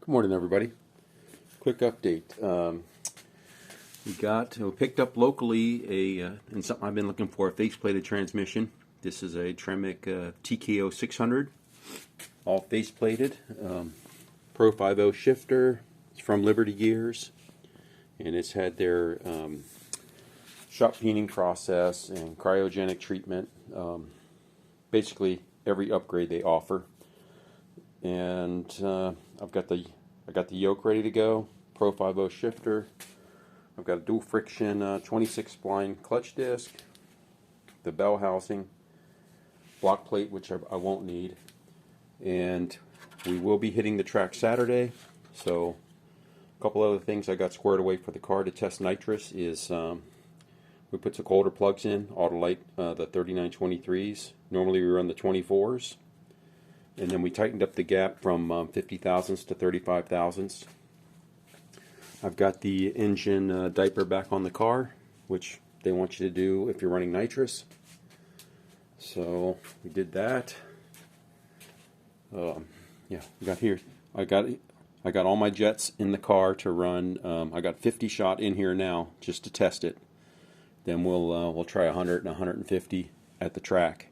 Good morning, everybody. Quick update. We picked up locally and something I've been looking for, a faceplated transmission. This is a Tremec TKO 600, all faceplated. Pro 5.0 shifter. It's from Liberty Gears, and it's had their shop peening process and cryogenic treatment. Basically, every upgrade they offer. And I got the yoke ready to go, Pro 5.0 shifter. I've got a dual friction 26 spline clutch disc, the bell housing, block plate, which I won't need, and we will be hitting the track Saturday. So a couple other things I got squared away for the car to test nitrous is we put some colder plugs in, Autolite, the 3923s. Normally we run the 24s. And then we tightened up the gap from 50 thousandths to 35 thousandths. I've got the engine diaper back on the car, which they want you to do if you're running nitrous. So we did that. Yeah, we got here. I got all my jets in the car to run. I got 50 shot in here now just to test it. Then we'll try 100 and 150 at the track.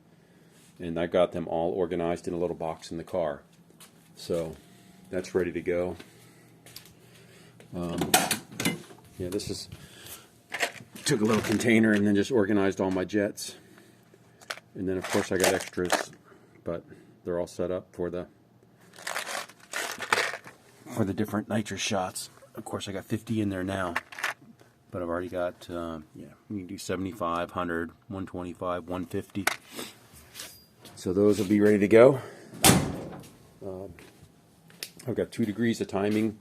And I got them all organized in a little box in the car. So that's ready to go. Yeah, this is, took a little container and then just organized all my jets. And then of course I got extras, but they're all set up for the different nitrous shots. Of course I got 50 in there now, but I've already got, yeah, you can do 75, 100, 125, 150. So those will be ready to go. I've got 2 degrees of timing.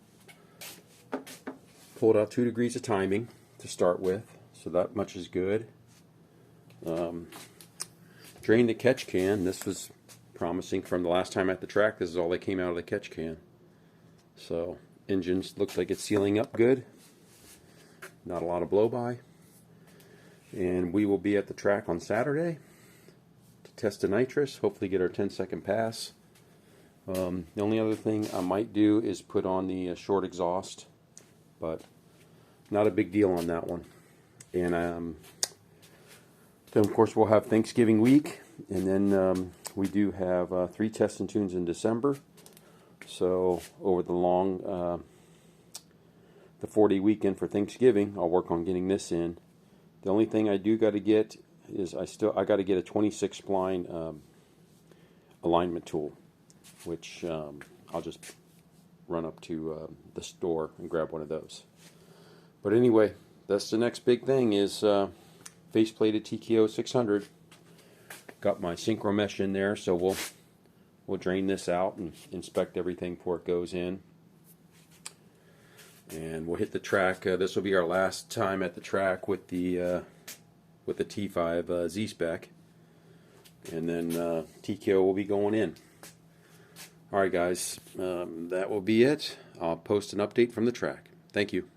Pulled out 2 degrees of timing to start with, so that much is good. Drained the catch can. This was promising from the last time at the track. This is all that came out of the catch can. So engines looks like it's sealing up good. Not a lot of blow by. And we will be at the track on Saturday. Test the nitrous, hopefully get our 10-second pass. The only other thing I might do is put on the short exhaust, but not a big deal on that one. And then of course we'll have Thanksgiving week, and then we do have 3 tests and tunes in December. So over the long, the 4-day weekend for Thanksgiving, I'll work on getting this in. The only thing I do got to get is I got to get a 26 spline alignment tool, which I'll just run up to the store and grab one of those. But anyway, that's the next big thing is faceplated TKO 600. Got my synchro mesh in there, so we'll drain this out and inspect everything before it goes in. And we'll hit the track. This will be our last time at the track with the T5 Z-Spec, and then TKO will be going in. Alright guys, that will be it. I'll post an update from the track. Thank you.